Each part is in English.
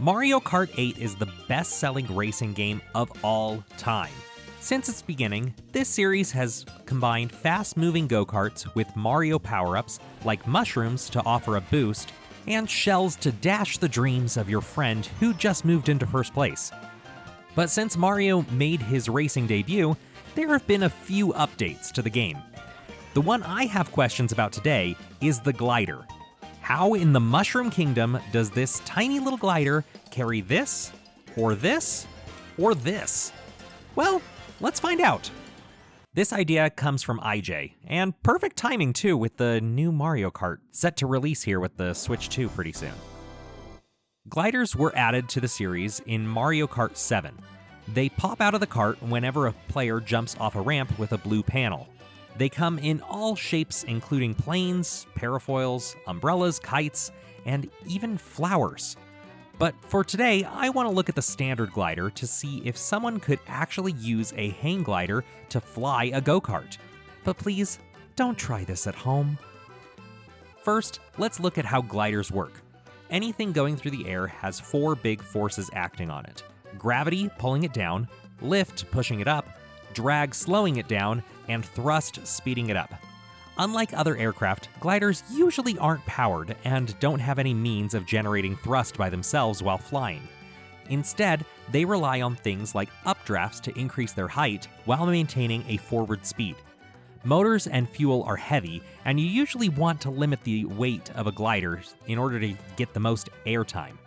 Mario Kart 8 is the best-selling racing game of all time. Since its beginning, this series has combined fast-moving go-karts with Mario power-ups like mushrooms to offer a boost and shells to dash the dreams of your friend who just moved into first place. But since Mario made his racing debut, there have been a few updates to the game. The one I have questions about today is the glider. How in the Mushroom Kingdom does this tiny little glider carry this, or this, or this? Well, let's find out. This idea comes from IJ, and perfect timing too with the new Mario Kart set to release here with the Switch 2 pretty soon. Gliders were added to the series in Mario Kart 7. They pop out of the cart whenever a player jumps off a ramp with a blue panel. They come in all shapes including planes, parafoils, umbrellas, kites, and even flowers. But for today, I want to look at the standard glider to see if someone could actually use a hang glider to fly a go-kart. But please, don't try this at home. First, let's look at how gliders work. Anything going through the air has four big forces acting on it. Gravity pulling it down, lift pushing it up, drag slowing it down, and thrust speeding it up. Unlike other aircraft, gliders usually aren't powered and don't have any means of generating thrust by themselves while flying. Instead, they rely on things like updrafts to increase their height while maintaining a forward speed. Motors and fuel are heavy, and you usually want to limit the weight of a glider in order to get the most airtime.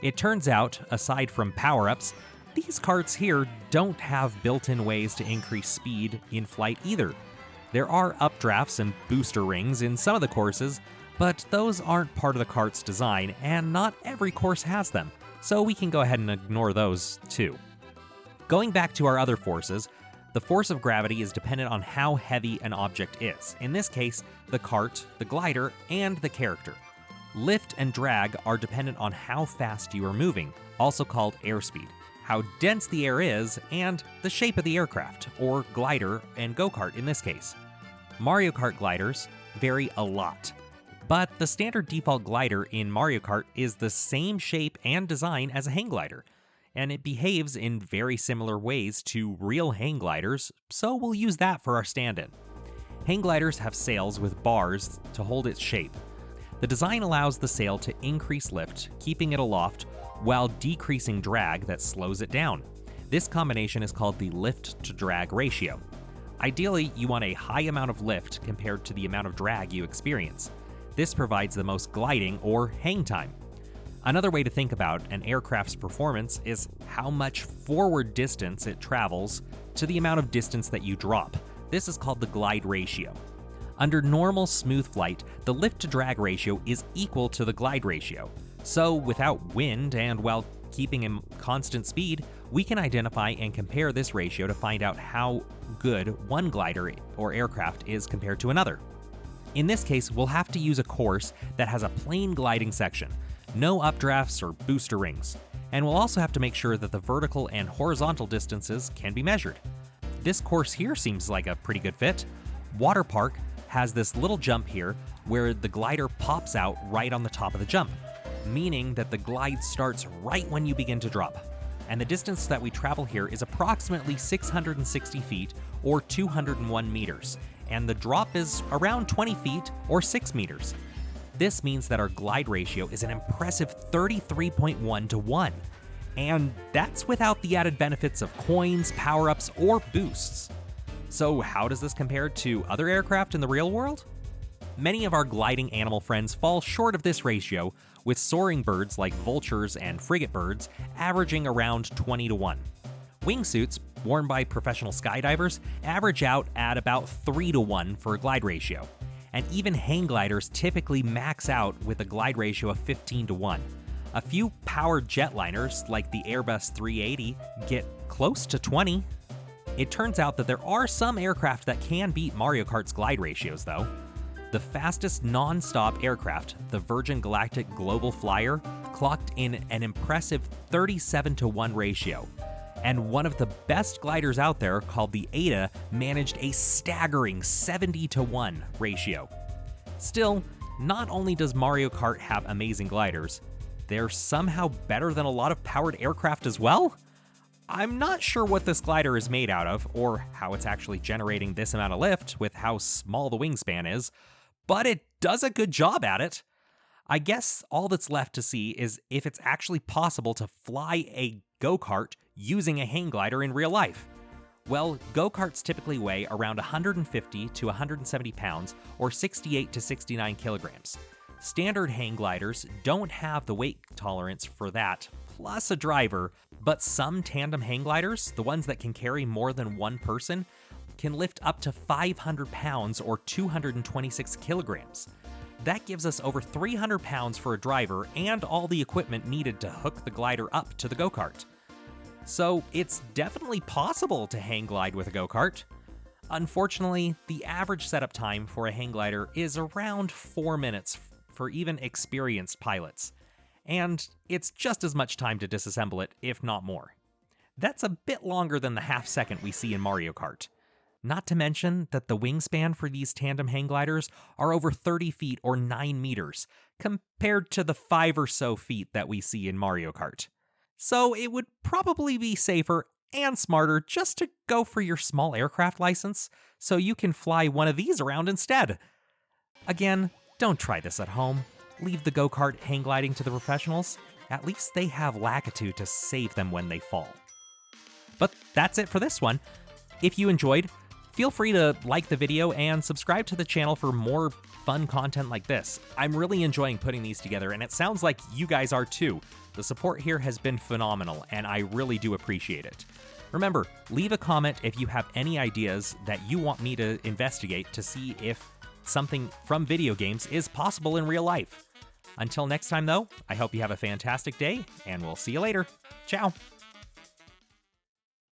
It turns out, aside from power-ups, these karts here don't have built-in ways to increase speed in flight either. There are updrafts and booster rings in some of the courses, but those aren't part of the kart's design, and not every course has them, so we can go ahead and ignore those too. Going back to our other forces, the force of gravity is dependent on how heavy an object is, in this case, the kart, the glider, and the character. Lift and drag are dependent on how fast you are moving, also called airspeed, how dense the air is, and the shape of the aircraft, or glider and go-kart in this case. Mario Kart gliders vary a lot, but the standard default glider in Mario Kart is the same shape and design as a hang glider, and it behaves in very similar ways to real hang gliders, so we'll use that for our stand-in. Hang gliders have sails with bars to hold its shape. The design allows the sail to increase lift, keeping it aloft, while decreasing drag that slows it down. This combination is called the lift-to-drag ratio. Ideally, you want a high amount of lift compared to the amount of drag you experience. This provides the most gliding or hang time. Another way to think about an aircraft's performance is how much forward distance it travels to the amount of distance that you drop. This is called the glide ratio. Under normal smooth flight, the lift-to-drag ratio is equal to the glide ratio. So without wind and while keeping a constant speed, we can identify and compare this ratio to find out how good one glider or aircraft is compared to another. In this case, we'll have to use a course that has a plain gliding section, no updrafts or booster rings, and we'll also have to make sure that the vertical and horizontal distances can be measured. This course here seems like a pretty good fit. Water Park has this little jump here where the glider pops out right on the top of the jump, meaning that the glide starts right when you begin to drop. And the distance that we travel here is approximately 660 feet or 201 meters, and the drop is around 20 feet or 6 meters. This means that our glide ratio is an impressive 33.1 to 1, and that's without the added benefits of coins, power-ups, or boosts. So how does this compare to other aircraft in the real world? Many of our gliding animal friends fall short of this ratio, with soaring birds like vultures and frigate birds averaging around 20 to 1. Wingsuits, worn by professional skydivers, average out at about 3 to 1 for a glide ratio. And even hang gliders typically max out with a glide ratio of 15 to 1. A few powered jetliners, like the Airbus 380, get close to 20. It turns out that there are some aircraft that can beat Mario Kart's glide ratios, though. The fastest non-stop aircraft, the Virgin Galactic Global Flyer, clocked in an impressive 37 to 1 ratio. And one of the best gliders out there, called the Ada, managed a staggering 70 to 1 ratio. Still, not only does Mario Kart have amazing gliders, they're somehow better than a lot of powered aircraft as well? I'm not sure what this glider is made out of, or how it's actually generating this amount of lift with how small the wingspan is, but it does a good job at it. I guess all that's left to see is if it's actually possible to fly a go-kart using a hang glider in real life. Well, go-karts typically weigh around 150 to 170 pounds, or 68 to 69 kilograms. Standard hang gliders don't have the weight tolerance for that, plus a driver, but some tandem hang gliders, the ones that can carry more than one person, can lift up to 500 pounds or 226 kilograms. That gives us over 300 pounds for a driver and all the equipment needed to hook the glider up to the go-kart. So it's definitely possible to hang glide with a go-kart. Unfortunately, the average setup time for a hang glider is around 4 minutes for even experienced pilots, and it's just as much time to disassemble it, if not more. That's a bit longer than the half second we see in Mario Kart. Not to mention that the wingspan for these tandem hang gliders are over 30 feet or 9 meters, compared to the 5 or so feet that we see in Mario Kart. So it would probably be safer and smarter just to go for your small aircraft license, so you can fly one of these around instead. Again, don't try this at home. Leave the go-kart hang gliding to the professionals. At least they have latitude to save them when they fall. But that's it for this one. If you enjoyed, feel free to like the video and subscribe to the channel for more fun content like this. I'm really enjoying putting these together, and it sounds like you guys are too. The support here has been phenomenal, and I really do appreciate it. Remember, leave a comment if you have any ideas that you want me to investigate to see if something from video games is possible in real life. Until next time, though, I hope you have a fantastic day, and we'll see you later. Ciao!